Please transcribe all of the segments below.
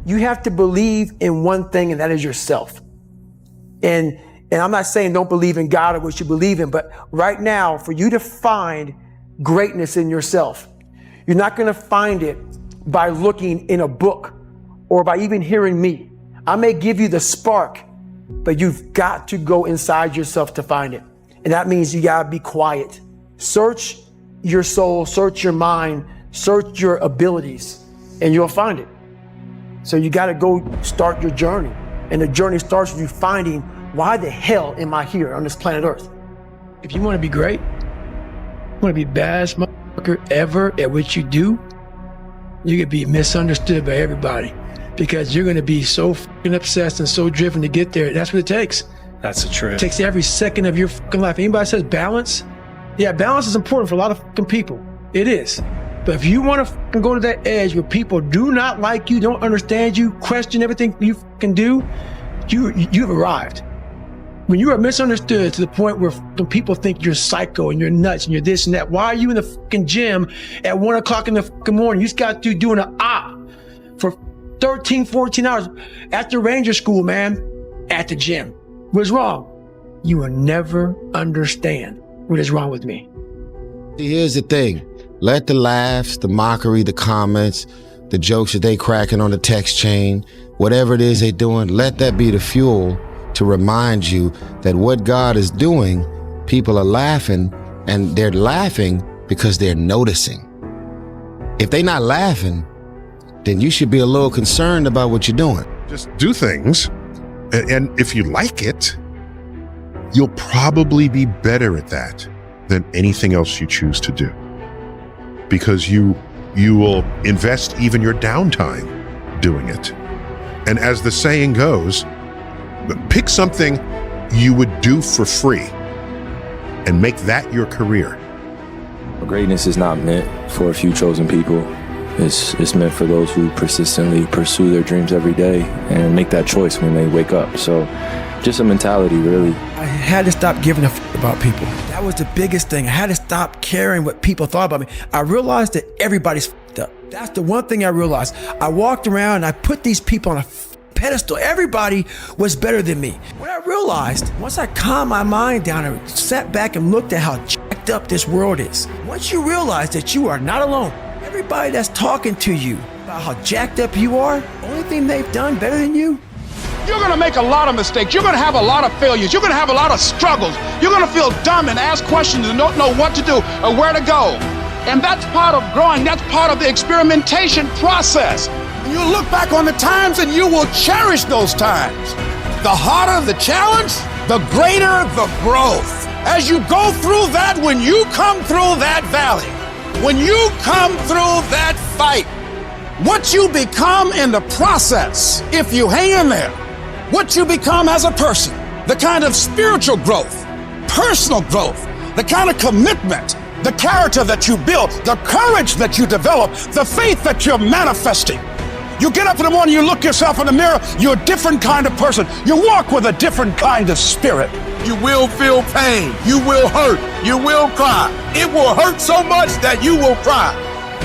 you have to believe in one thing, and that is yourself. And I'm not saying don't believe in God or what you believe in, but right now, for you to find greatness in yourself, you're not going to find it by looking in a book or by even hearing me. I may give you the spark, but you've got to go inside yourself to find it. And that means you gotta be quiet. Search your soul, search your mind, search your abilities, and you'll find it. So you gotta go start your journey. And the journey starts with you finding, why the hell am I here on this planet Earth? If you wanna be great, you wanna be the baddest motherfucker ever at what you do, you could be misunderstood by everybody because you're gonna be so fucking obsessed and so driven to get there. That's what it takes. That's the truth. It takes every second of your fucking life. Anybody says balance? Yeah, balance is important for a lot of fucking people. It is. But if you want to fucking go to that edge where people do not like you, don't understand you, question everything you fucking do, you've arrived. When you are misunderstood to the point where fucking people think you're psycho and you're nuts and you're this and that, why are you in the fucking gym at 1 o'clock in the fucking morning? You just got to doing an op for 13, 14 hours after Ranger School, man, at the gym. What's wrong? You will never understand what is wrong with me. Here's the thing. Let the laughs, the mockery, the comments, the jokes that they cracking on the text chain, whatever it is they're doing, let that be the fuel to remind you that what God is doing, people are laughing, and they're laughing because they're noticing. If they're not laughing, then you should be a little concerned about what you're doing. Just do things, and if you like it, you'll probably be better at that than anything else you choose to do. Because you will invest even your downtime doing it. And as the saying goes, pick something you would do for free and make that your career. Greatness is not meant for a few chosen people. It's meant for those who persistently pursue their dreams every day and make that choice when they wake up. So just a mentality, really. I had to stop giving a f about people. That was the biggest thing. I had to stop caring what people thought about me. I realized that everybody's f***ed up. That's the one thing I realized. I walked around and I put these people on a pedestal. Everybody was better than me. What I realized, once I calmed my mind down and sat back and looked at how jacked up this world is, once you realize that you are not alone, everybody that's talking to you about how jacked up you are, the only thing they've done better than you. You're gonna make a lot of mistakes. You're gonna have a lot of failures. You're gonna have a lot of struggles. You're gonna feel dumb and ask questions and don't know what to do or where to go. And that's part of growing. That's part of the experimentation process. You look back on the times and you will cherish those times. The harder the challenge, the greater the growth. As you go through that, when you come through that valley, when you come through that fight, what you become in the process, if you hang in there, what you become as a person, the kind of spiritual growth, personal growth, the kind of commitment, the character that you build, the courage that you develop, the faith that you're manifesting. You get up in the morning, you look yourself in the mirror, you're a different kind of person. You walk with a different kind of spirit. You will feel pain. You will hurt. You will cry. It will hurt so much that you will cry.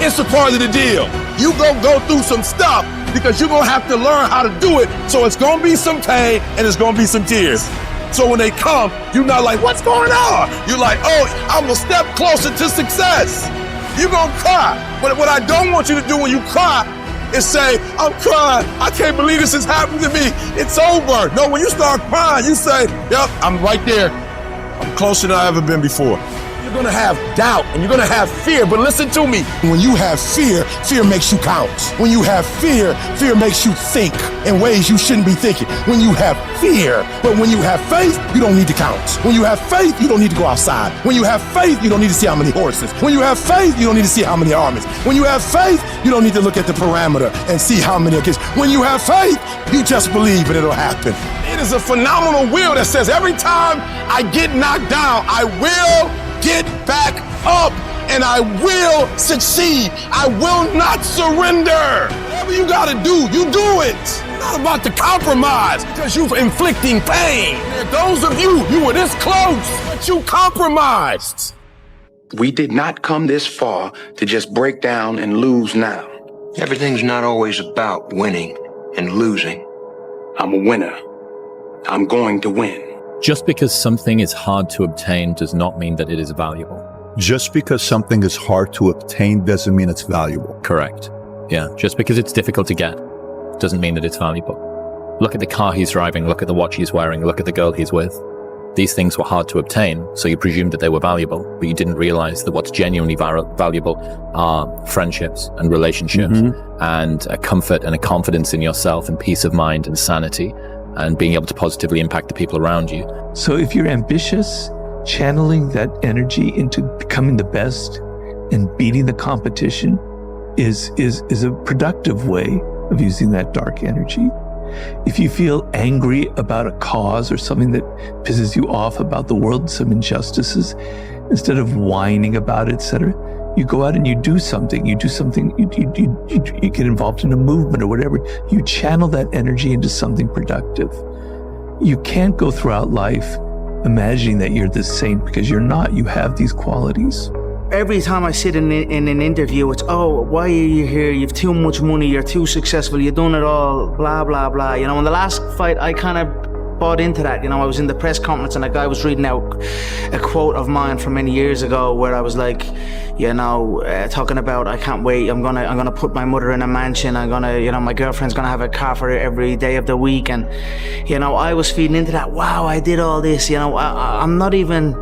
It's a part of the deal. You gonna go through some stuff because you're gonna have to learn how to do it. So it's gonna be some pain and it's gonna be some tears. So when they come, you're not like, what's going on? You're like, oh, I'm a step closer to success. You're gonna cry. But what I don't want you to do when you cry is say, I'm crying. I can't believe this has happened to me. It's over. No, when you start crying, you say, yep, I'm right there. I'm closer than I've ever been before. You're gonna have doubt and you're gonna have fear, but listen to me. When you have fear, fear makes you count. When you have fear, fear makes you think in ways you shouldn't be thinking. When you have fear, but when you have faith, you don't need to count. When you have faith, you don't need to go outside. When you have faith, you don't need to see how many horses. When you have faith, you don't need to see how many armies. When you have faith, you don't need to look at the parameter and see how many kids. When you have faith, you just believe and it'll happen. It is a phenomenal will that says every time I get knocked down, I will get back up and I will succeed. I will not surrender. Whatever you gotta do, you do it. You're not about to compromise because you're inflicting pain. And those of you were this close, but you compromised. We did not come this far to just break down and lose now. Everything's not always about winning. and losing. I'm a winner. I'm going to win. Just because something is hard to obtain does not mean that it is valuable. Just because something is hard to obtain doesn't mean it's valuable. Correct. Yeah, just because it's difficult to get doesn't mean that it's valuable. Look at the car he's driving, look at the watch he's wearing, look at the girl he's with. These things were hard to obtain, so you presumed that they were valuable, but you didn't realize that what's genuinely valuable are friendships and relationships and a comfort and a confidence in yourself and peace of mind and sanity and being able to positively impact the people around you. So if you're ambitious, channeling that energy into becoming the best and beating the competition is a productive way of using that dark energy. If you feel angry about a cause or something that pisses you off about the world, some injustices, instead of whining about it, etc., you go out and you do something. You get involved in a movement or whatever. You channel that energy into something productive. You can't go throughout life imagining that you're this saint, because you're not. You have these qualities. Every time I sit in an interview, it's, oh, why are you here? You've too much money, you're too successful, you've done it all, blah, blah, blah. You know, in the last fight, I kind of bought into that. You know, I was in the press conference and a guy was reading out a quote of mine from many years ago where I was like, you know, talking about, I can't wait, I'm gonna put my mother in a mansion, my girlfriend's gonna have a car for her every day of the week. And, you know, I was feeding into that, wow, I did all this, you know, I'm not even...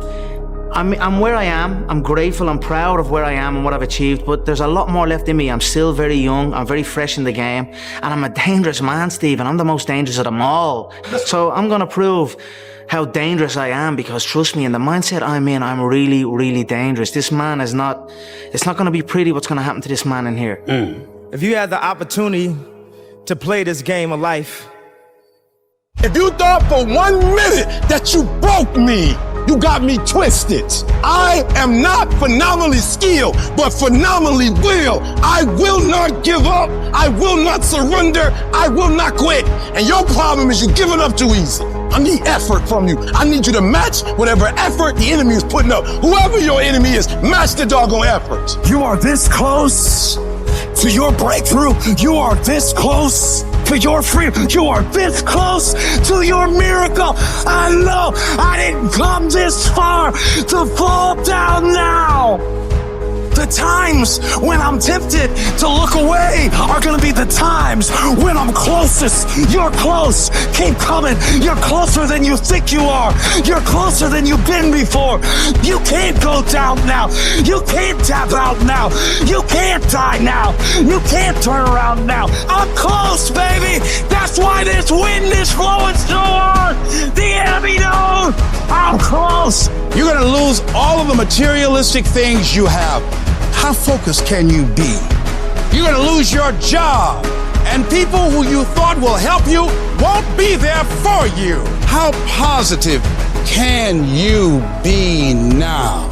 I'm where I am. I'm grateful. I'm proud of where I am and what I've achieved, but there's a lot more left in me. I'm still very young. I'm very fresh in the game, and I'm a dangerous man, Stephen. I'm the most dangerous of them all. So I'm going to prove how dangerous I am, because trust me, in the mindset I'm in, I'm really, really dangerous. This man is not, it's not going to be pretty what's going to happen to this man in here. If you had the opportunity to play this game of life, If you thought for 1 minute that you broke me, you got me twisted. I am not phenomenally skilled, but phenomenally will. I will not give up. I will not surrender. I will not quit. And your problem is you're giving up too easy. I need effort from you. I need you to match whatever effort the enemy is putting up. Whoever your enemy is, match the doggone effort. You are this close to your breakthrough. You are this close to your freedom. You are this close to your miracle. I know I didn't come this far to fall down now. The times when I'm tempted to look away are gonna be the times when I'm closest. You're close. Keep coming. You're closer than you think you are. You're closer than you've been before. You can't go down now. You can't tap out now. You can't die now. You can't turn around now. I'm close, baby. That's why this wind is blowing so hard. The enemy knows I'm close. You're going to lose all of the materialistic things you have. How focused can you be? You're going to lose your job, and people who you thought will help you won't be there for you. How positive can you be now?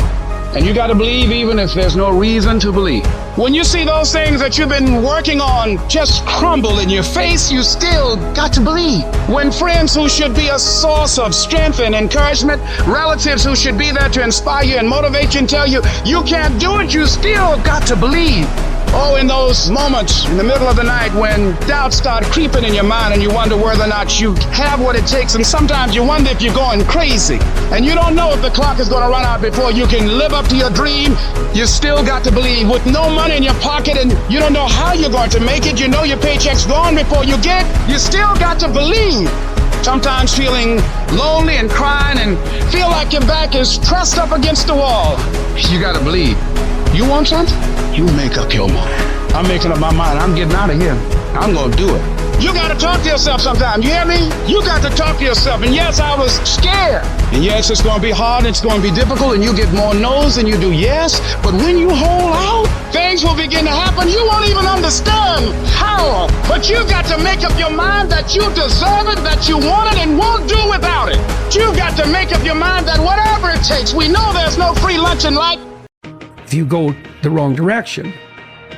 And you got to believe even if there's no reason to believe. When you see those things that you've been working on just crumble in your face, you still got to believe. When friends who should be a source of strength and encouragement, relatives who should be there to inspire you and motivate you and tell you you can't do it, you still got to believe. Oh, in those moments in the middle of the night when doubts start creeping in your mind and you wonder whether or not you have what it takes, and sometimes you wonder if you're going crazy and you don't know if the clock is going to run out before you can live up to your dream, you still got to believe. With no money in your pocket and you don't know how you're going to make it, you know your paycheck's gone before you get it, you still got to believe. Sometimes feeling lonely and crying and feel like your back is pressed up against the wall, you got to believe. You want something? You make up your mind. I'm making up my mind. I'm getting out of here. I'm going to do it. You got to talk to yourself sometimes. You hear me? You got to talk to yourself. And yes, I was scared. And yes, it's going to be hard. It's going to be difficult. And you get more no's than you do yes. But when you hold out, things will begin to happen. You won't even understand how. But you got to make up your mind that you deserve it, that you want it, and won't do without it. You got to make up your mind that whatever it takes, we know there's no free lunch in life. If you go the wrong direction,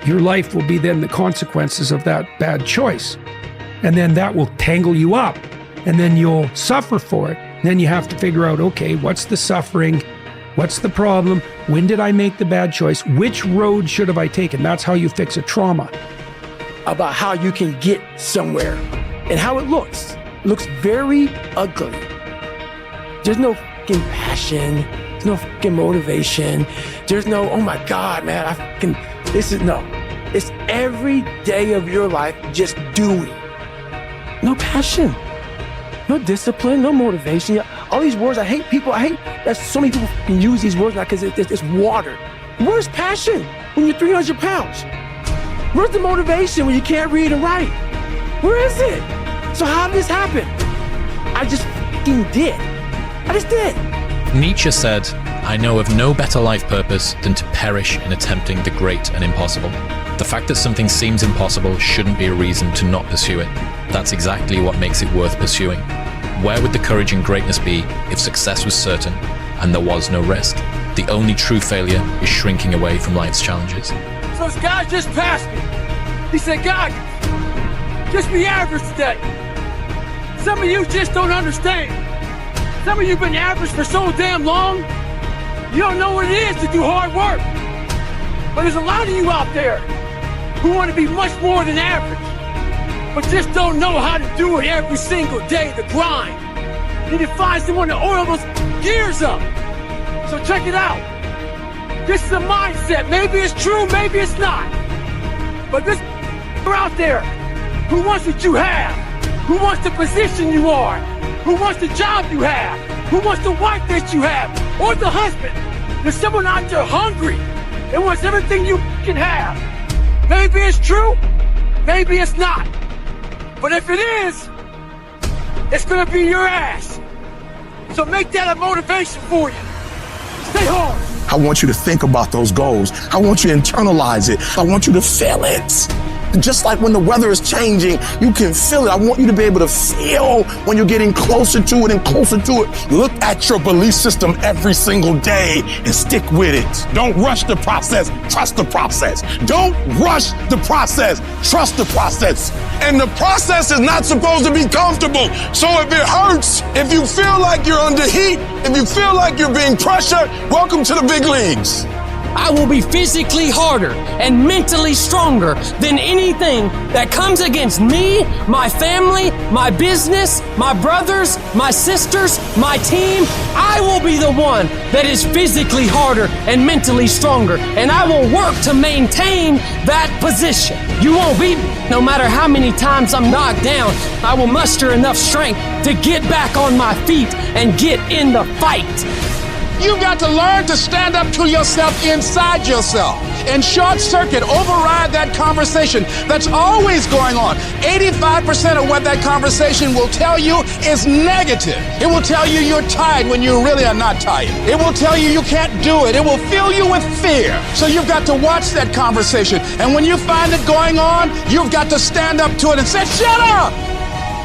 your life will be then the consequences of that bad choice. And then that will tangle you up, and then you'll suffer for it. Then you have to figure out, okay, what's the suffering? What's the problem? When did I make the bad choice? Which road should have I taken? That's how you fix a trauma. about how you can get somewhere and how it looks. It looks very ugly. There's no fucking passion. There's no fucking motivation. There's no, oh my God, man, it's every day of your life just doing. No passion, no discipline, no motivation. All these words, I hate that so many people can use these words now because it's water. Where's passion when you're 300 pounds? Where's the motivation when you can't read and write? Where is it? So how did this happen? I just fucking did. I just did. Nietzsche said, "I know of no better life purpose than to perish in attempting the great and impossible." The fact that something seems impossible shouldn't be a reason to not pursue it. That's exactly what makes it worth pursuing. Where would the courage and greatness be if success was certain and there was no risk? The only true failure is shrinking away from life's challenges. So this guy just passed me. He said, God, just be average today. Some of you just don't understand. Some of you have been average for so damn long, you don't know what it is to do hard work. But there's a lot of you out there who want to be much more than average, but just don't know how to do it every single day, the grind. You need to find someone to oil those gears up. So check it out. This is a mindset. Maybe it's true, maybe it's not. But this out there who wants what you have, who wants the position you are, who wants the job you have, who wants the wife that you have, or the husband. There's someone out there hungry and wants everything you can have. Maybe it's true, maybe it's not. But if it is, it's gonna be your ass. So make that a motivation for you. Stay hard. I want you to think about those goals. I want you to internalize it. I want you to feel it. Just like when the weather is changing, you can feel it. I want you to be able to feel when you're getting closer to it and closer to it. Look at your belief system every single day and stick with it. Don't rush the process. Trust the process. Don't rush the process. Trust the process. And the process is not supposed to be comfortable. So if it hurts, if you feel like you're under heat, if you feel like you're being pressured, welcome to the big leagues. I will be physically harder and mentally stronger than anything that comes against me, my family, my business, my brothers, my sisters, my team. I will be the one that is physically harder and mentally stronger, and I will work to maintain that position. You won't beat me no matter how many times I'm knocked down. I will muster enough strength to get back on my feet and get in the fight. You've got to learn to stand up to yourself inside yourself and short circuit, override that conversation that's always going on. 85% of what that conversation will tell you is negative. It will tell you you're tired when you really are not tired. It will tell you you can't do it. It will fill you with fear. So you've got to watch that conversation. And when you find it going on, you've got to stand up to it and say, shut up!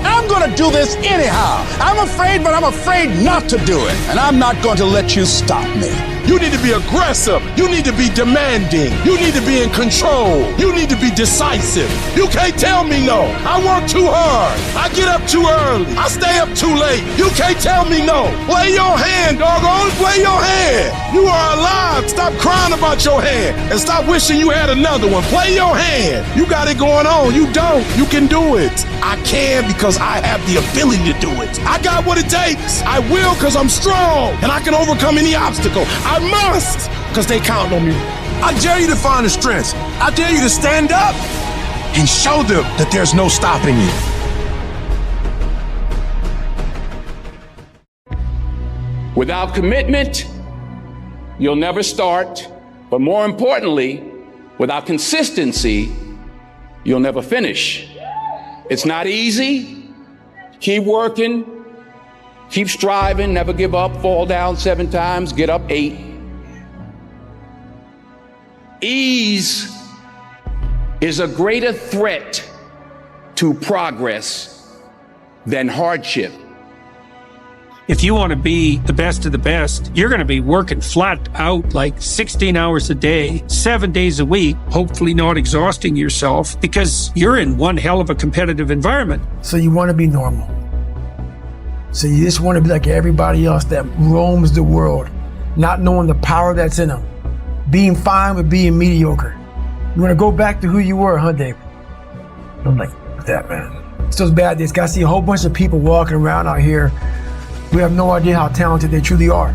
I'm gonna do this anyhow. I'm afraid, but I'm afraid not to do it. And I'm not going to let you stop me. You need to be aggressive. You need to be demanding. You need to be in control. You need to be decisive. You can't tell me no. I work too hard. I get up too early. I stay up too late. You can't tell me no. Play your hand, doggone. Play your hand. You are alive. Stop crying about your hand and stop wishing you had another one. Play your hand. You got it going on. You don't. You can do it. I can because I have the ability to do it. I got what it takes. I will because I'm strong and I can overcome any obstacle. I must, because they count on me. I dare you to find the strength. I dare you to stand up and show them that there's no stopping you. Without commitment, you'll never start. But more importantly, without consistency, you'll never finish. It's not easy. Keep working. Keep striving, never give up, fall down 7 times, get up 8. Ease is a greater threat to progress than hardship. If you want to be the best of the best, you're going to be working flat out like 16 hours a day, 7 days a week, hopefully not exhausting yourself because you're in one hell of a competitive environment. So you want to be normal. So you just want to be like everybody else that roams the world, not knowing the power that's in them, being fine with being mediocre. You want to go back to who you were, huh, Dave? I'm like, that, man. It's those bad days. I see a whole bunch of people walking around out here. We have no idea how talented they truly are.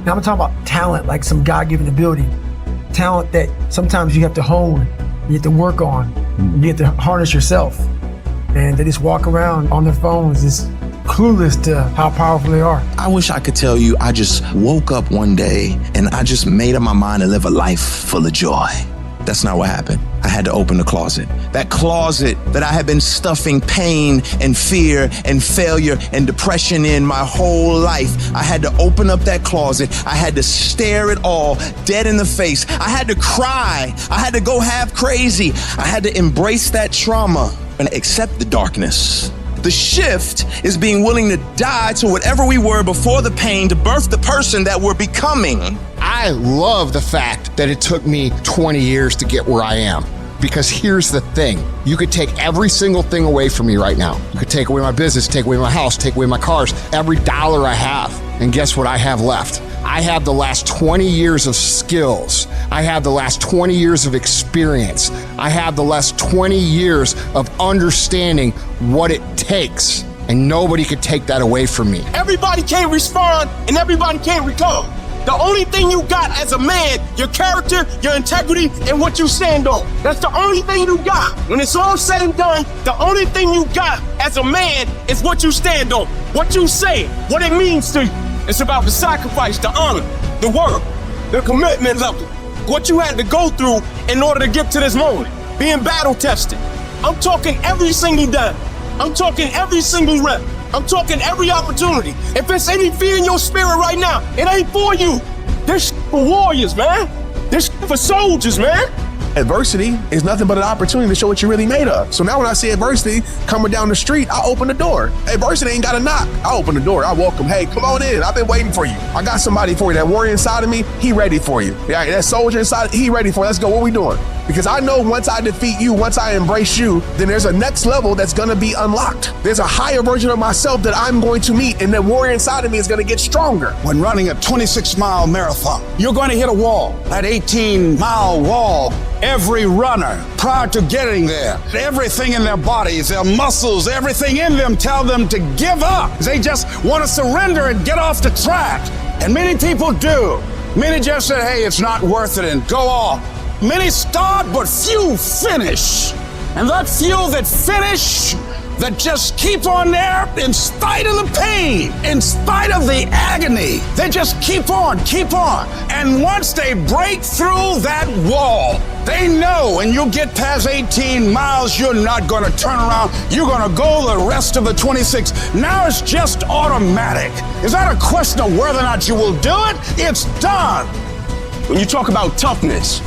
Now I'm talking about talent, like some God-given ability. Talent that sometimes you have to hone, you have to work on, you have to harness yourself. And they just walk around on their phones, just clueless to how powerful they are. I wish I could tell you I just woke up one day and I just made up my mind to live a life full of joy. That's not what happened. I had to open the closet. That closet that I had been stuffing pain and fear and failure and depression in my whole life. I had to open up that closet. I had to stare it all dead in the face. I had to cry. I had to go half crazy. I had to embrace that trauma and accept the darkness. The shift is being willing to die to whatever we were before the pain to birth the person that we're becoming. I love the fact that it took me 20 years to get where I am. Because here's the thing, you could take every single thing away from me right now. You could take away my business, take away my house, take away my cars, every dollar I have. And guess what I have left? I have the last 20 years of skills. I have the last 20 years of experience. I have the last 20 years of understanding what it takes. And nobody could take that away from me. Everybody can't respond and everybody can't recover. The only thing you got as a man, your character, your integrity, and what you stand on. That's the only thing you got. When it's all said and done, the only thing you got as a man is what you stand on, what you say, what it means to you. It's about the sacrifice, the honor, the work, the commitment level, what you had to go through in order to get to this moment, being battle tested. I'm talking every single day. I'm talking every single rep. I'm talking every opportunity. If there's any fear in your spirit right now, it ain't for you. This for warriors, man. This for soldiers, man. Adversity is nothing but an opportunity to show what you're really made of. So now when I see adversity coming down the street, I open the door. Adversity ain't got to knock. I open the door. I welcome. Hey, come on in. I've been waiting for you. I got somebody for you. That warrior inside of me, he ready for you. Yeah, that soldier inside, he ready for you. Let's go. What we doing? Because I know once I defeat you, once I embrace you, then there's a next level that's going to be unlocked. There's a higher version of myself that I'm going to meet, and that warrior inside of me is going to get stronger. When running a 26-mile marathon, you're going to hit a wall, that 18-mile wall. Every runner, prior to getting there, everything in their bodies, their muscles, everything in them tell them to give up. They just want to surrender and get off the track. And many people do. Many just say, hey, it's not worth it, and go off. Many start, but few finish. And that few that finish, that just keep on there in spite of the pain, in spite of the agony, they just keep on. And once they break through that wall, they know when you get past 18 miles, you're not going to turn around. You're going to go the rest of the 26. Now it's just automatic. It's not a question of whether or not you will do it. It's done. When you talk about toughness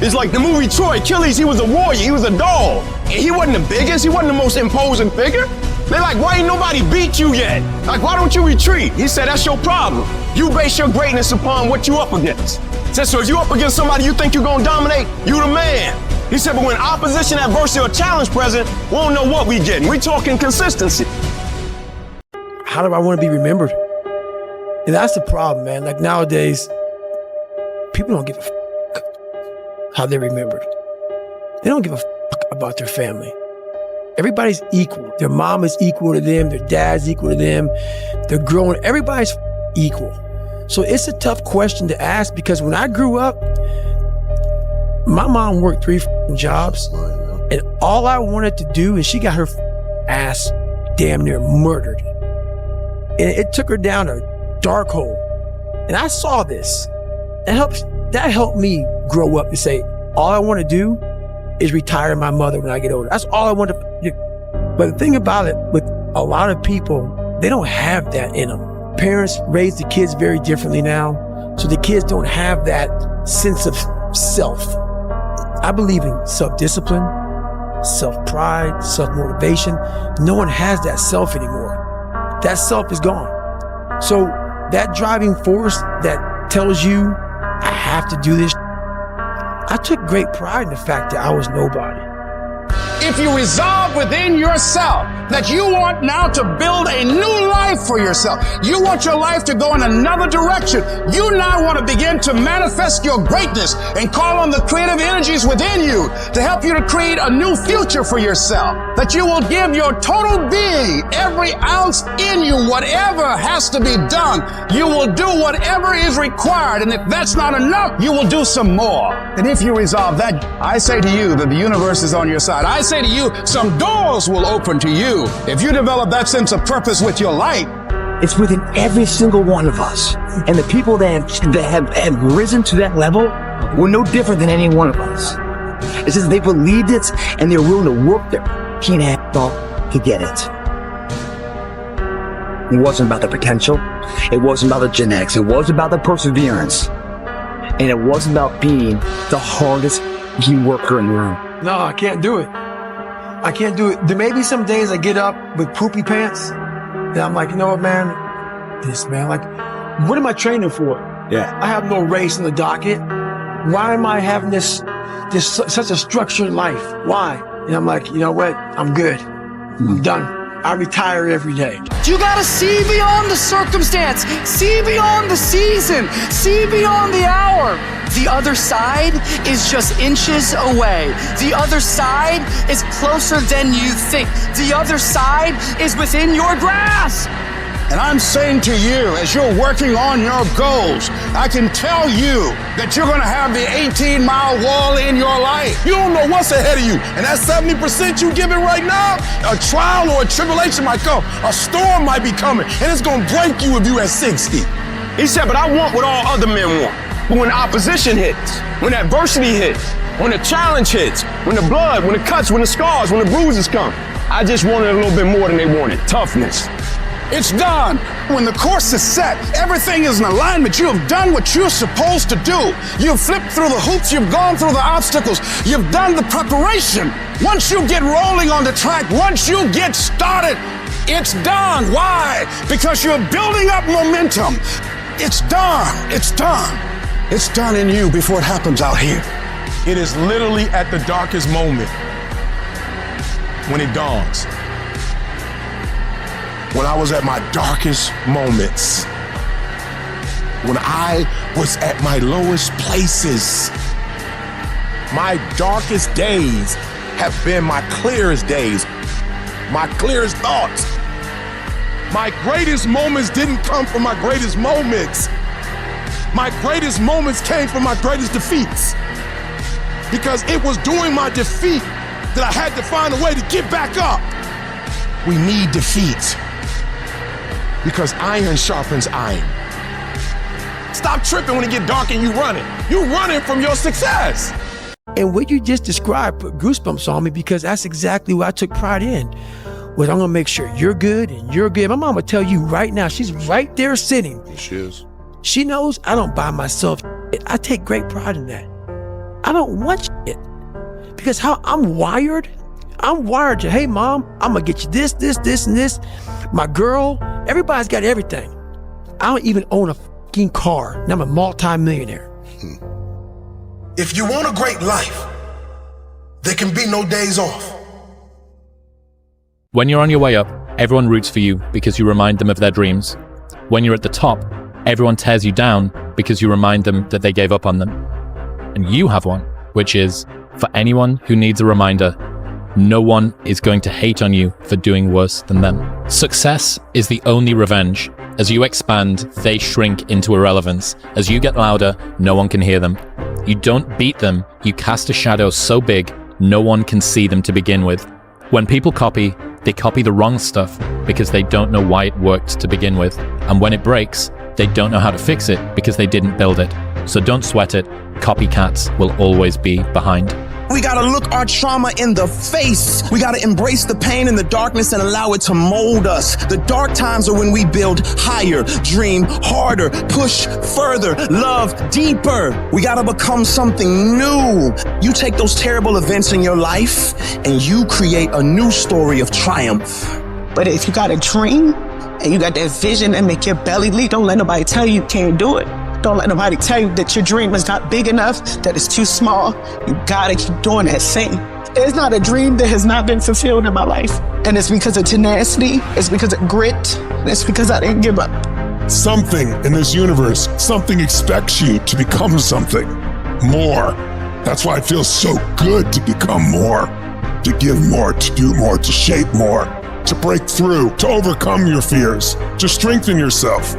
is like the movie Troy. Achilles, he was a warrior, he was a dog. And he wasn't the biggest, he wasn't the most imposing figure. They're like, why ain't nobody beat you yet? Like, why don't you retreat? He said, that's your problem. You base your greatness upon what you up against. He said, so if you up against somebody you think you're gonna dominate, you the man. He said, but when opposition, adversity, or challenge present, we don't know what we getting. We talking consistency. How do I want to be remembered? And that's the problem, man. Like nowadays, people don't give a how they're remembered. They don't give a about their family. Everybody's equal. Their mom is equal to them. Their dad's equal to them. They're growing. Everybody's equal. So it's a tough question to ask because when I grew up, my mom worked 3 jobs and all I wanted to do is she got her ass damn near murdered. And it took her down a dark hole. And I saw this. That helped me grow up to say, all I want to do is retire my mother when I get older. That's all I want to do. But the thing about it, with a lot of people, they don't have that in them. Parents raise the kids very differently now, so the kids don't have that sense of self. I believe in self-discipline, self-pride, self-motivation. No one has that self anymore. That self is gone. So that driving force that tells you, I have to do this. I took great pride in the fact that I was nobody. If you resolve within yourself that you want now to build a new life for yourself, you want your life to go in another direction, you now want to begin to manifest your greatness and call on the creative energies within you to help you to create a new future for yourself, that you will give your total being, every ounce in you, whatever has to be done, you will do whatever is required, and if that's not enough, you will do some more. And if you resolve that, I say to you that the universe is on your side. I say to you, some doors will open to you. If you develop that sense of purpose with your life, it's within every single one of us. And the people that have risen to that level were no different than any one of us. It's just they believed it and they're willing to work their ass off to get it. It wasn't about the potential. It wasn't about the genetics. It was about the perseverance. And it wasn't about being the hardest worker in the room. No, I can't do it. I can't do it. There may be some days I get up with poopy pants and I'm like, you know what, man? Like, what am I training for? Yeah. I have no race in the docket. Why am I having this such a structured life? Why? And I'm like, you know what? I'm good. I'm done. I retire every day. You gotta see beyond the circumstance, see beyond the season, see beyond the hour. The other side is just inches away. The other side is closer than you think. The other side is within your grasp. and I'm saying to you, as you're working on your goals, I can tell you that you're going to have the 18-mile wall in your life. You don't know what's ahead of you. And that 70% you giving right now, a trial or a tribulation might come. A storm might be coming, and it's going to break you if you at 60. He said, but I want what all other men want. But when opposition hits, when adversity hits, when the challenge hits, when the blood, when the cuts, when the scars, when the bruises come, I just wanted a little bit more than they wanted. Toughness. It's done. When the course is set, everything is in alignment. You have done what you're supposed to do. You've flipped through the hoops. You've gone through the obstacles. You've done the preparation. Once you get rolling on the track, once you get started, it's done. Why? Because you're building up momentum. It's done. It's done. It's done in you before it happens out here. It is literally at the darkest moment when it dawns. When I was at my darkest moments, when I was at my lowest places, my darkest days have been my clearest days, my clearest thoughts. My greatest moments didn't come from my greatest moments. My greatest moments came from my greatest defeats. Because it was during my defeat that I had to find a way to get back up. We need defeat. Because iron sharpens iron. Stop tripping when it get dark and you running. You running from your success. And what you just described put goosebumps on me, because that's exactly what I took pride in. Was I'm gonna make sure you're good and you're good. My mom would tell you right now, she's right there sitting. She is. She knows I don't buy myself shit. I take great pride in that. I don't want shit. Because how I'm wired to, hey mom, I'm gonna get you this, and this. My girl, everybody's got everything. I don't even own a fucking car, and I'm a multi-millionaire. If you want a great life, there can be no days off. When you're on your way up, everyone roots for you because you remind them of their dreams. When you're at the top, everyone tears you down because you remind them that they gave up on them. And you have one, which is, for anyone who needs a reminder, no one is going to hate on you for doing worse than them. Success is the only revenge. As you expand, they shrink into irrelevance. As you get louder, no one can hear them. You don't beat them, you cast a shadow so big, no one can see them to begin with. When people copy, they copy the wrong stuff because they don't know why it worked to begin with. And when it breaks, they don't know how to fix it because they didn't build it. So don't sweat it. Copycats will always be behind. We gotta look our trauma in the face. We gotta embrace the pain and the darkness and allow it to mold us. The dark times are when we build higher, dream harder, push further, love deeper. We gotta become something new. You take those terrible events in your life and you create a new story of triumph. But if you got a dream and you got that vision that make your belly leap, don't let nobody tell you can't do it. Don't let nobody tell you that your dream is not big enough, that it's too small. You gotta keep doing that thing. There's not a dream that has not been fulfilled in my life. And it's because of tenacity, it's because of grit, and it's because I didn't give up. Something in this universe, something expects you to become something more. That's why it feels so good to become more, to give more, to do more, to shape more, to break through, to overcome your fears, to strengthen yourself.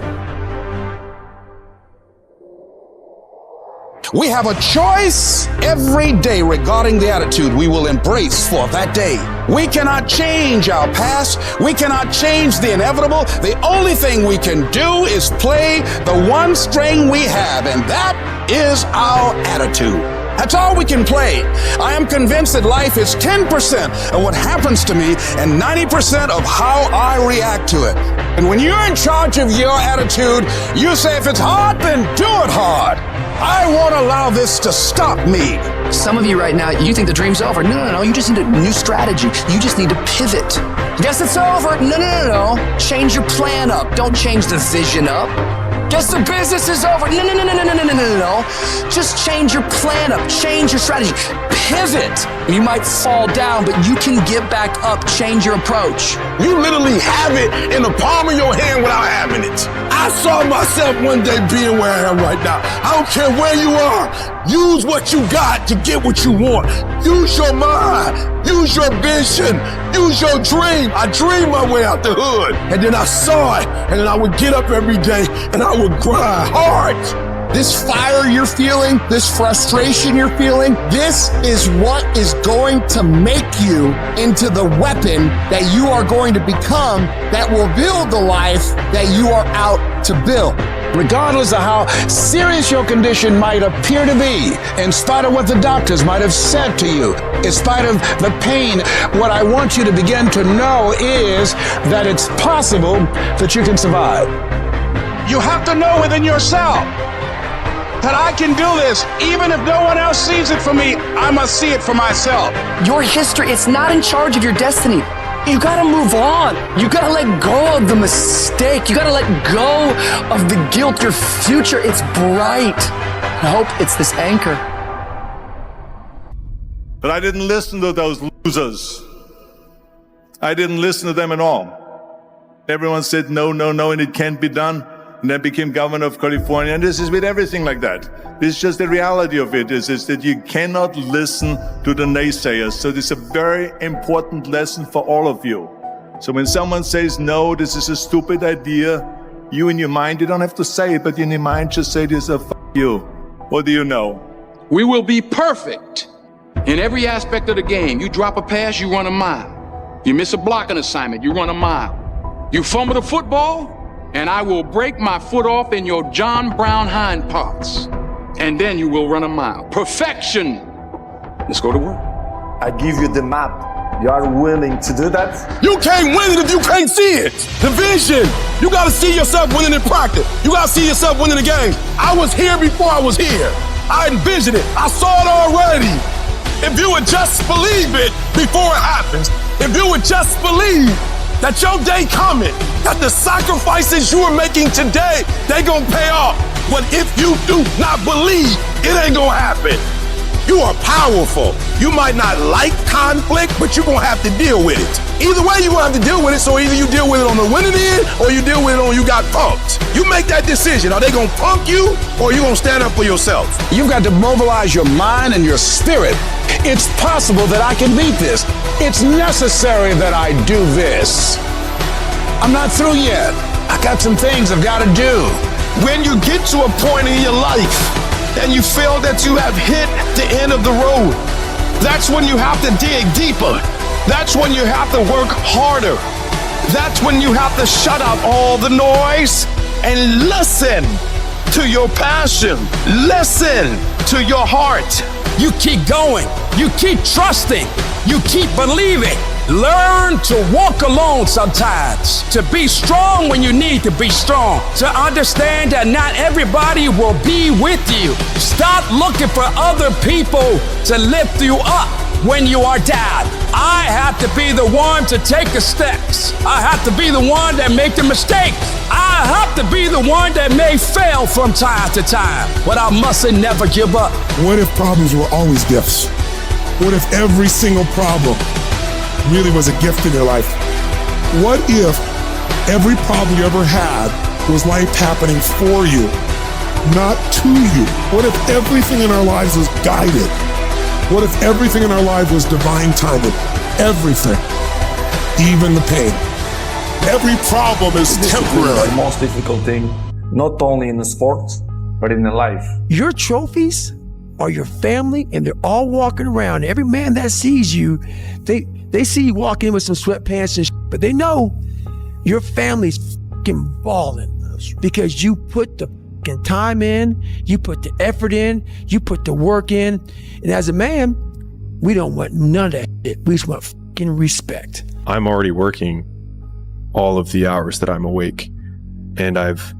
We have a choice every day regarding the attitude we will embrace for that day. We cannot change our past. We cannot change the inevitable. The only thing we can do is play the one string we have, and that is our attitude. That's all we can play. I am convinced that life is 10% of what happens to me and 90% of how I react to it. And when you're in charge of your attitude, you say, if it's hard, then do it hard. I won't allow this to stop me. Some of you right now, you think the dream's over. No. You just need a new strategy. You just need to pivot. Guess it's over. No. Change your plan up. Don't change the vision up. Guess the business is over. No. Just change your plan up. Change your strategy. Pivot. You might fall down, but you can get back up. Change your approach. You literally have it in the palm of your hand without having it. I saw myself one day being where I am right now. I don't care where you are. Use what you got to get what you want. Use your mind. Use your vision. Use your dream. I dreamed my way out the hood, and then I saw it, and then I would get up every day, and I would grind hard. This fire you're feeling, this frustration you're feeling, this is what is going to make you into the weapon that you are going to become that will build the life that you are out to build. Regardless of how serious your condition might appear to be, in spite of what the doctors might have said to you, in spite of the pain, what I want you to begin to know is that it's possible that you can survive. You have to know within yourself that I can do this. Even if no one else sees it for me, I must see it for myself. Your history, it's not in charge of your destiny. You gotta move on. You gotta let go of the mistake. You gotta let go of the guilt. Your future, it's bright. I hope it's this anchor. But I didn't listen to those losers. I didn't listen to them at all. Everyone said no, and it can't be done. And I became governor of California, and this is with everything like that. This is just the reality of it, is that you cannot listen to the naysayers. So this is a very important lesson for all of you. So when someone says, no, this is a stupid idea, you in your mind, you don't have to say it, but in your mind just say this, f*** you. What do you know? We will be perfect in every aspect of the game. You drop a pass, you run a mile. You miss a blocking assignment, you run a mile. You fumble the football, and I will break my foot off in your John Brown hind parts. And then you will run a mile. Perfection. Let's go to work. I give you the map. You are willing to do that? You can't win it if you can't see it. The vision. You got to see yourself winning in practice. You got to see yourself winning the game. I was here before I was here. I envisioned it. I saw it already. If you would just believe it before it happens, if you would just believe that your day coming, that the sacrifices you are making today, they gonna pay off. But if you do not believe, it ain't gonna happen. You are powerful. You might not like conflict, but you're gonna have to deal with it. Either way, you're gonna have to deal with it, so either you deal with it on the winning end, or you deal with it on you got punked. You make that decision. Are they gonna punk you, or are you gonna stand up for yourself? You've got to mobilize your mind and your spirit. It's possible that I can beat this. It's necessary that I do this. I'm not through yet. I got some things I've got to do. When you get to a point in your life and you feel that you have hit the end of the road, that's when you have to dig deeper. That's when you have to work harder. That's when you have to shut up all the noise and listen to your passion. Listen to your heart. You keep going. You keep trusting. You keep believing. Learn to walk alone sometimes. To be strong when you need to be strong. To understand that not everybody will be with you. Stop looking for other people to lift you up when you are down. I have to be the one to take the steps. I have to be the one that make the mistakes. I have to be the one that may fail from time to time, but I mustn't never give up. What if problems were always gifts? What if every single problem really was a gift in your life? What if every problem you ever had was life happening for you, not to you? What if everything in our lives was guided? What if everything in our life was divine timing? Everything, even the pain. Every problem is temporary. The most difficult thing, not only in the sports, but in the life. Your trophies are your family, and they're all walking around. Every man that sees you, they see you walking in with some sweatpants and but they know your family's fucking balling because you put the fucking time in, you put the effort in, you put the work in. And as a man, we don't want none of that shit. We just want fucking respect. I'm already working all of the hours that I'm awake, and I've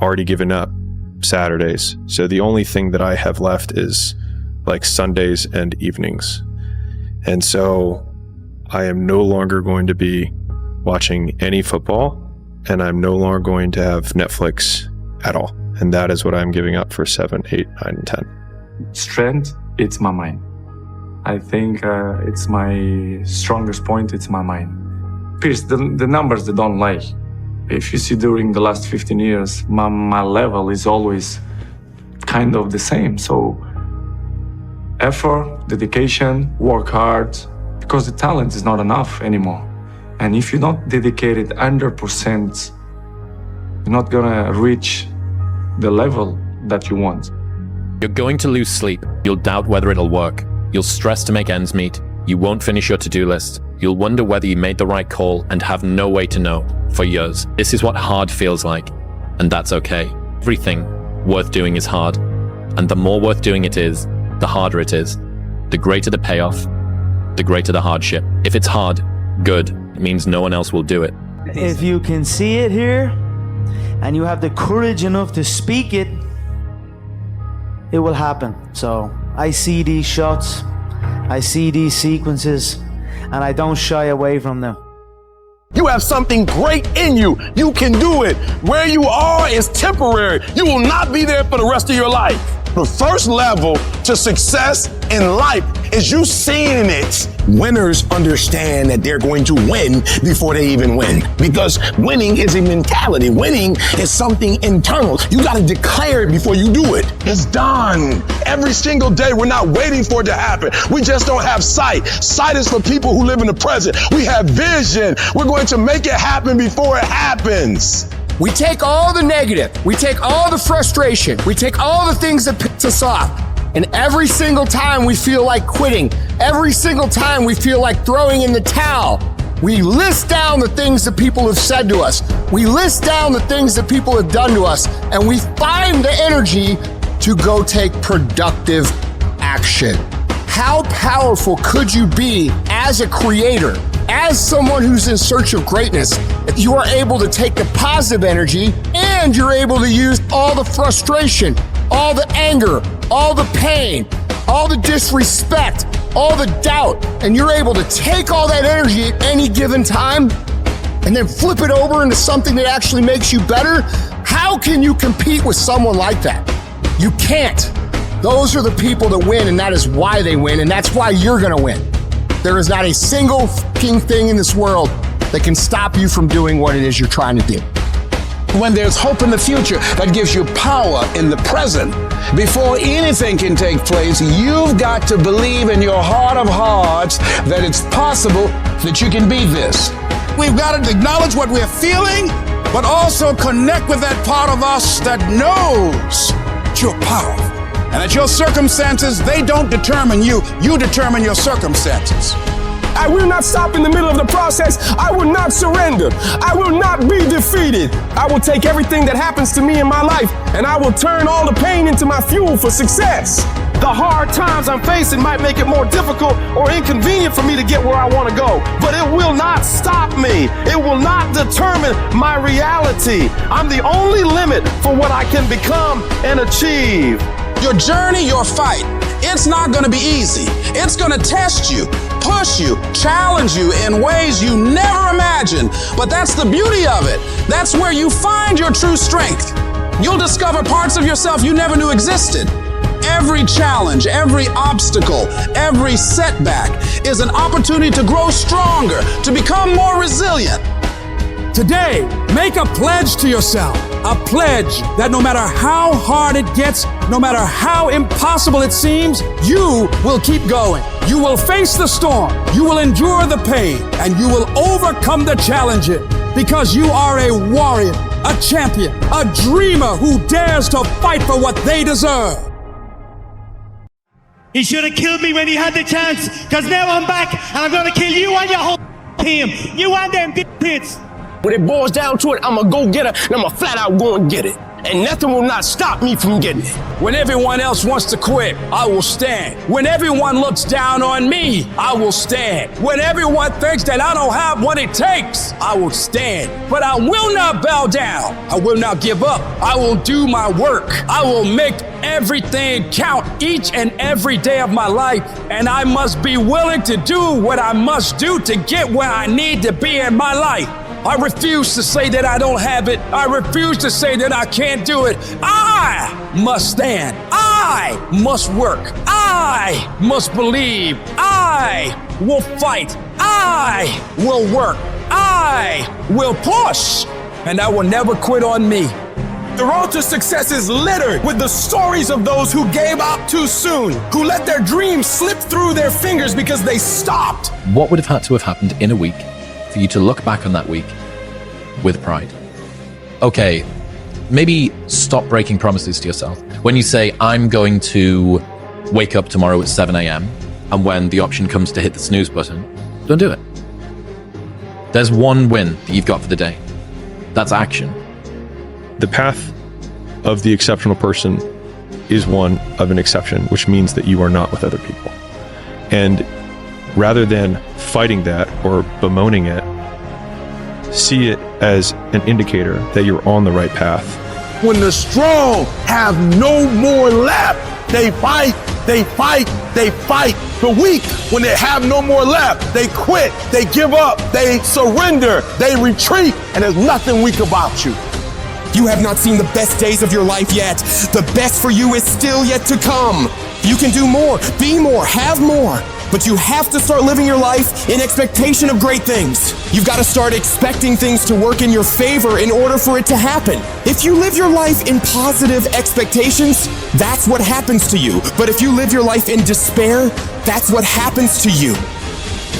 already given up Saturdays. So the only thing that I have left is like Sundays and evenings. And so I am no longer going to be watching any football, and I'm no longer going to have Netflix at all. And that is what I'm giving up for 7, 8, 9, and 10. Strength, it's my mind. I think it's my strongest point, it's my mind. Pierce, the numbers, they don't lie. If you see during the last 15 years, my level is always kind of the same. So effort, dedication, work hard, because the talent is not enough anymore. And if you're not dedicated 100%, you're not gonna reach the level that you want. You're going to lose sleep. You'll doubt whether it'll work. You'll stress to make ends meet. You won't finish your to-do list. You'll wonder whether you made the right call and have no way to know for years. This is what hard feels like, and that's okay. Everything worth doing is hard, and the more worth doing it is, the harder it is. The greater the payoff, the greater the hardship. If it's hard, good. It means no one else will do it. If you can see it here, and you have the courage enough to speak it, it will happen. So I see these shots, I see these sequences, and I don't shy away from them. You have something great in you. You can do it. Where you are is temporary. You will not be there for the rest of your life. The first level to success in life is you seeing it. Winners understand that they're going to win before they even win, because winning is a mentality. Winning is something internal. You got to declare it before you do it. It's done. Every single day, we're not waiting for it to happen. We just don't have sight. Sight is for people who live in the present. We have vision. We're going to make it happen before it happens. We take all the negative, we take all the frustration, we take all the things that piss us off, and every single time we feel like quitting, every single time we feel like throwing in the towel, we list down the things that people have said to us, we list down the things that people have done to us, and we find the energy to go take productive action. How powerful could you be as a creator, as someone who's in search of greatness, if you are able to take the positive energy and you're able to use all the frustration, all the anger, all the pain, all the disrespect, all the doubt, and you're able to take all that energy at any given time and then flip it over into something that actually makes you better? How can you compete with someone like that? You can't. Those are the people that win, and that is why they win, and that's why you're gonna win. There is not a single fucking thing in this world that can stop you from doing what it is you're trying to do. When there's hope in the future, that gives you power in the present. Before anything can take place, you've got to believe in your heart of hearts that it's possible that you can be this. We've got to acknowledge what we're feeling, but also connect with that part of us that knows that you're powerful. And that your circumstances, they don't determine you. You determine your circumstances. I will not stop in the middle of the process. I will not surrender. I will not be defeated. I will take everything that happens to me in my life, and I will turn all the pain into my fuel for success. The hard times I'm facing might make it more difficult or inconvenient for me to get where I want to go, but it will not stop me. It will not determine my reality. I'm the only limit for what I can become and achieve. Your journey, your fight, it's not going to be easy. It's going to test you, push you, challenge you in ways you never imagined. But that's the beauty of it. That's where you find your true strength. You'll discover parts of yourself you never knew existed. Every challenge, every obstacle, every setback is an opportunity to grow stronger, to become more resilient. Today, make a pledge to yourself. A pledge that no matter how hard it gets, no matter how impossible it seems, you will keep going. You will face the storm. You will endure the pain, and you will overcome the challenges because you are a warrior, a champion, a dreamer who dares to fight for what they deserve. He should have killed me when he had the chance, because now I'm back and I'm going to kill you and your whole team. You and them kids. When it boils down to it, I'm a go-getter and I'm a flat out go and get it. And nothing will not stop me from getting it. When everyone else wants to quit, I will stand. When everyone looks down on me, I will stand. When everyone thinks that I don't have what it takes, I will stand. But I will not bow down. I will not give up. I will do my work. I will make everything count each and every day of my life. And I must be willing to do what I must do to get where I need to be in my life. I refuse to say that I don't have it. I refuse to say that I can't do it. I must stand. I must work. I must believe. I will fight. I will work. I will push. And I will never quit on me. The road to success is littered with the stories of those who gave up too soon, who let their dreams slip through their fingers because they stopped. What would have had to have happened in a week for you to look back on that week with pride? Okay, maybe stop breaking promises to yourself. When you say, I'm going to wake up tomorrow at 7 a.m., and when the option comes to hit the snooze button, don't do it. There's one win that you've got for the day. That's action. The path of the exceptional person is one of an exception, which means that you are not with other people. And rather than fighting that or bemoaning it, see it as an indicator that you're on the right path. When the strong have no more left, they fight, they fight, they fight. The weak, when they have no more left, they quit, they give up, they surrender, they retreat, and there's nothing weak about you. You have not seen the best days of your life yet. The best for you is still yet to come. You can do more, be more, have more. But you have to start living your life in expectation of great things. You've got to start expecting things to work in your favor in order for it to happen. If you live your life in positive expectations, that's what happens to you. But if you live your life in despair, that's what happens to you.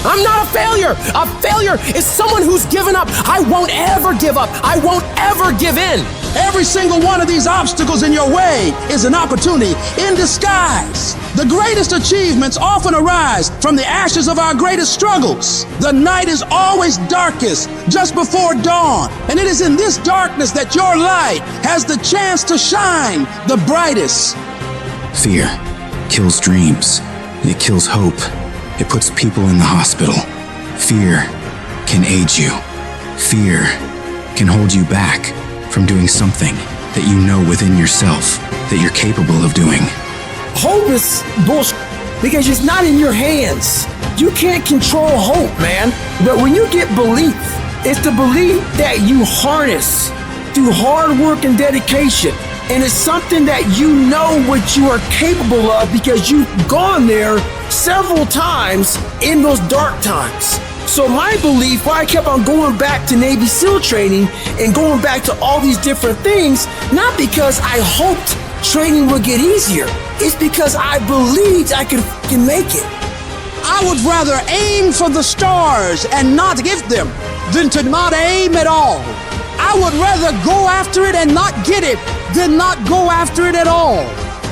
I'm not a failure. A failure is someone who's given up. I won't ever give up. I won't ever give in. Every single one of these obstacles in your way is an opportunity in disguise. The greatest achievements often arise from the ashes of our greatest struggles. The night is always darkest just before dawn, and it is in this darkness that your light has the chance to shine the brightest. Fear kills dreams. It kills hope. It puts people in the hospital. Fear can age you. Fear can hold you back from doing something that you know within yourself that you're capable of doing. Hope is bullshit because it's not in your hands. You can't control hope, man. But when you get belief, it's the belief that you harness through hard work and dedication. And it's something that you know what you are capable of because you've gone there several times in those dark times. So my belief, why I kept on going back to Navy SEAL training and going back to all these different things, not because I hoped training would get easier. It's because I believed I could make it. I would rather aim for the stars and not get them than to not aim at all. I would rather go after it and not get it than not go after it at all.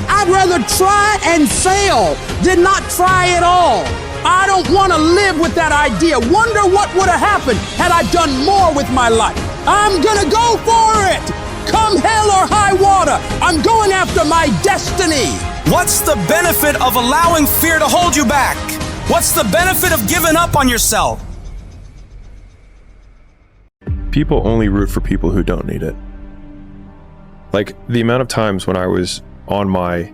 I'd rather try and fail than not try at all. I don't want to live with that idea. Wonder what would have happened had I done more with my life. I'm gonna go for it. Come hell or high water, I'm going after my destiny. What's the benefit of allowing fear to hold you back? What's the benefit of giving up on yourself? People only root for people who don't need it. Like the amount of times when I was on my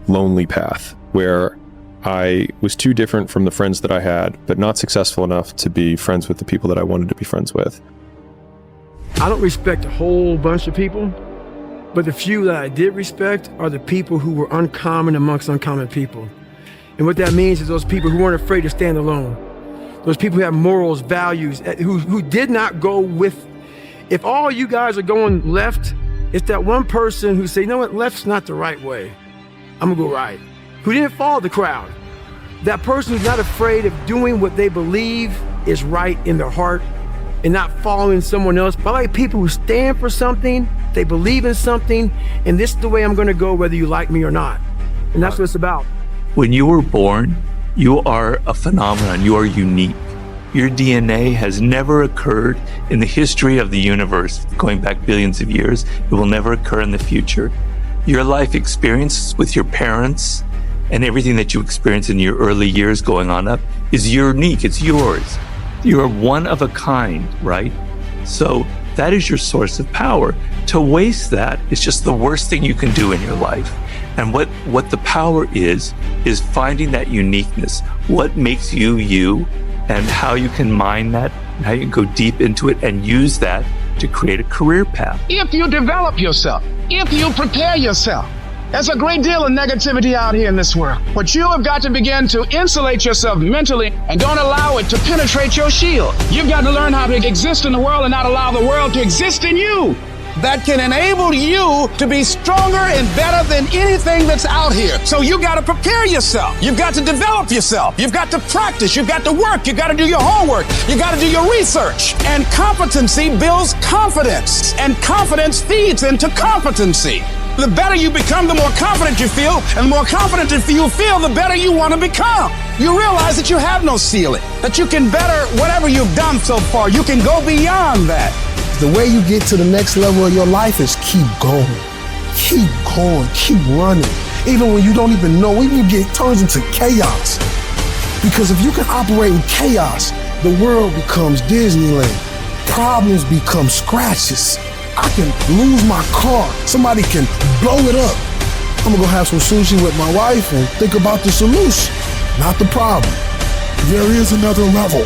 lonely path where I was too different from the friends that I had, but not successful enough to be friends with the people that I wanted to be friends with. I don't respect a whole bunch of people, But the few that I did respect are the people who were uncommon amongst uncommon people. And what that means is those people who weren't afraid to stand alone. Those people who have morals, values, who did not go with, if all you guys are going left, it's that one person who say, you know what, left's not the right way. I'm gonna go right. Who didn't follow the crowd. That person who's not afraid of doing what they believe is right in their heart and not following someone else. But I like people who stand for something, they believe in something, and this is the way I'm gonna go whether you like me or not. And that's what it's about. When you were born, you are a phenomenon, you are unique. Your DNA has never occurred in the history of the universe, going back billions of years. It will never occur in the future. Your life experience with your parents and everything that you experience in your early years going on up is unique, it's yours. You're one of a kind, right? So that is your source of power. To waste that is just the worst thing you can do in your life. And what the power is finding that uniqueness, what makes you you, and how you can mine that, and how you can go deep into it and use that to create a career path. If you develop yourself, if you prepare yourself, there's a great deal of negativity out here in this world. But you have got to begin to insulate yourself mentally and don't allow it to penetrate your shield. You've got to learn how to exist in the world and not allow the world to exist in you. That can enable you to be stronger and better than anything that's out here. So you got to prepare yourself. You've got to develop yourself. You've got to practice. You've got to work. You've got to do your homework. You got to do your research. And competency builds confidence. And confidence feeds into competency. The better you become, the more confident you feel. And the more confident you feel, the better you want to become. You realize that you have no ceiling, that you can better whatever you've done so far. You can go beyond that. The way you get to the next level of your life is keep going, keep running. Even when you don't even know, even it turns into chaos. Because if you can operate in chaos, the world becomes Disneyland. Problems become scratches. I can lose my car. Somebody can blow it up. I'm gonna go have some sushi with my wife and think about the solution, not the problem. There is another level.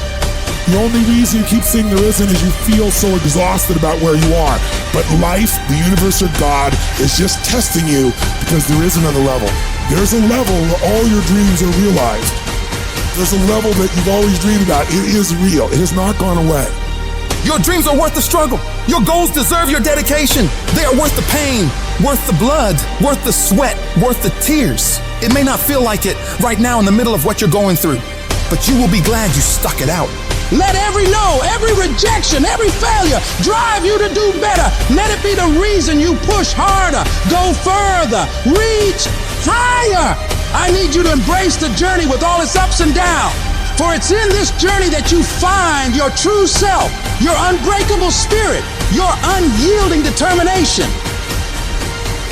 The only reason you keep saying there isn't is you feel so exhausted about where you are. But life, the universe, or God is just testing you because there is another level. There's a level where all your dreams are realized. There's a level that you've always dreamed about. It is real. It has not gone away. Your dreams are worth the struggle. Your goals deserve your dedication. They are worth the pain, worth the blood, worth the sweat, worth the tears. It may not feel like it right now in the middle of what you're going through, but you will be glad you stuck it out. Let every no, every rejection, every failure drive you to do better. Let it be the reason you push harder, go further, reach higher. I need you to embrace the journey with all its ups and downs. For it's in this journey that you find your true self, your unbreakable spirit, your unyielding determination.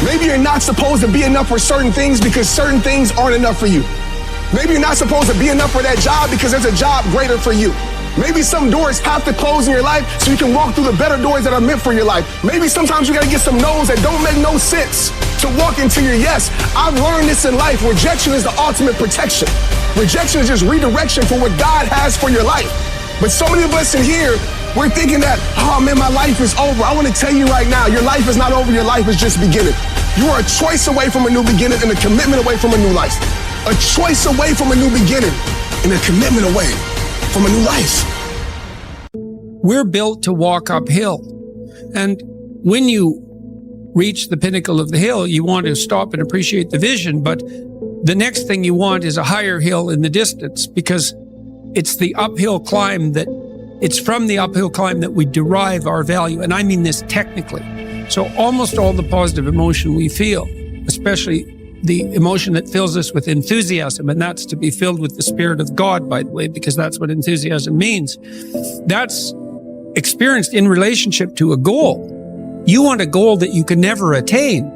Maybe you're not supposed to be enough for certain things because certain things aren't enough for you. Maybe you're not supposed to be enough for that job because there's a job greater for you. Maybe some doors have to close in your life so you can walk through the better doors that are meant for your life. Maybe sometimes you gotta get some no's that don't make no sense to walk into your yes. I've learned this in life. Rejection is the ultimate protection. Rejection is just redirection for what God has for your life. But so many of us in here, we're thinking that, oh man, my life is over. I wanna tell you right now, your life is not over, your life is just beginning. You are a choice away from a new beginning and a commitment away from a new life. A choice away from a new beginning and a commitment away from a new life. We're built to walk uphill. And when you reach the pinnacle of the hill, you want to stop and appreciate the vision. But the next thing you want is a higher hill in the distance, because it's the uphill climb it's from the uphill climb that we derive our value. And I mean this technically. So almost all the positive emotion we feel, especially the emotion that fills us with enthusiasm, and that's to be filled with the Spirit of God, by the way, because that's what enthusiasm means. That's experienced in relationship to a goal. You want a goal that you can never attain,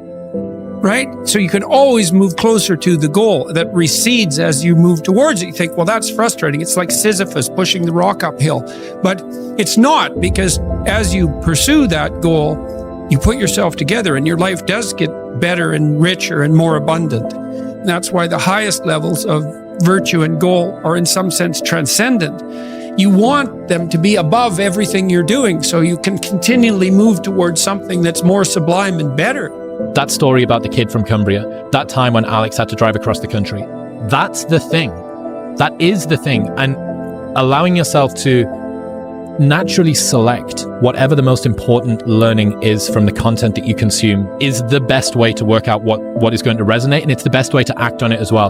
right? So you can always move closer to the goal that recedes as you move towards it. You think, well, that's frustrating. It's like Sisyphus pushing the rock uphill. But it's not, because as you pursue that goal, you put yourself together and your life does get better and richer and more abundant. And that's why the highest levels of virtue and goal are in some sense transcendent. You want them to be above everything you're doing so you can continually move towards something that's more sublime and better. That story about the kid from Cumbria, that time when Alex had to drive across the country, that's the thing. That is the thing. And allowing yourself to naturally select whatever the most important learning is from the content that you consume is the best way to work out what is going to resonate, and it's the best way to act on it as well.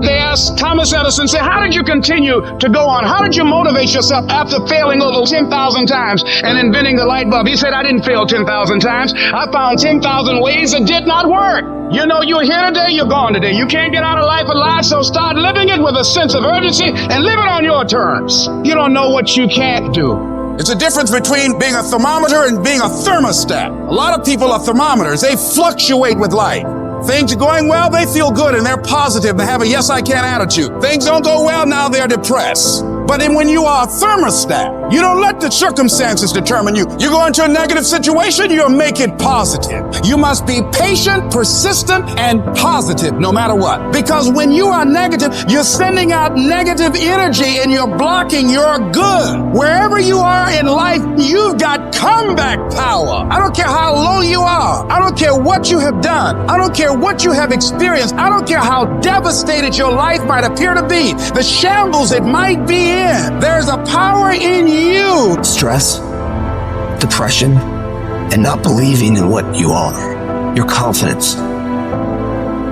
They asked Thomas Edison, say, how did you continue to go on? How did you motivate yourself after failing over 10,000 times and inventing the light bulb? He said, I didn't fail 10,000 times. I found 10,000 ways that did not work. You know, you're here today, you're gone today. You can't get out of life alive, so start living it with a sense of urgency and live it on your terms. You don't know what you can't do. It's a difference between being a thermometer and being a thermostat. A lot of people are thermometers. They fluctuate with life. Things are going well, they feel good and they're positive. They have a yes, I can attitude. Things don't go well, now they're depressed. But then when you are a thermostat, you don't let the circumstances determine you. You go into a negative situation, you'll make it positive. You must be patient, persistent, and positive no matter what. Because when you are negative, you're sending out negative energy and you're blocking your good. Wherever you are in life, you've got comeback power. I don't care how low you are. I don't care what you have done. I don't care what you have experienced. I don't care how devastated your life might appear to be. The shambles it might be in. There's a power in you. Stress, depression, and not believing in what you are, your confidence.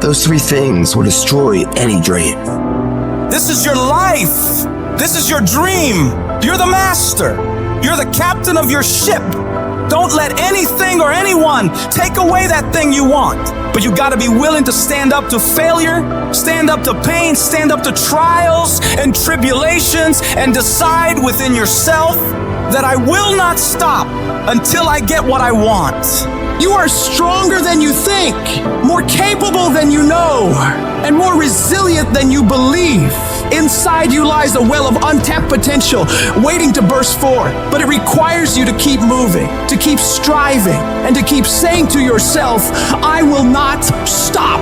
Those three things will destroy any dream. This is your life. This is your dream. You're the master. You're the captain of your ship. Don't let anything or anyone take away that thing you want. But you gotta be willing to stand up to failure, stand up to pain, stand up to trials and tribulations, and decide within yourself that I will not stop until I get what I want. You are stronger than you think, more capable than you know, and more resilient than you believe. Inside you lies a well of untapped potential waiting to burst forth, but it requires you to keep moving, to keep striving, and to keep saying to yourself, I will not stop.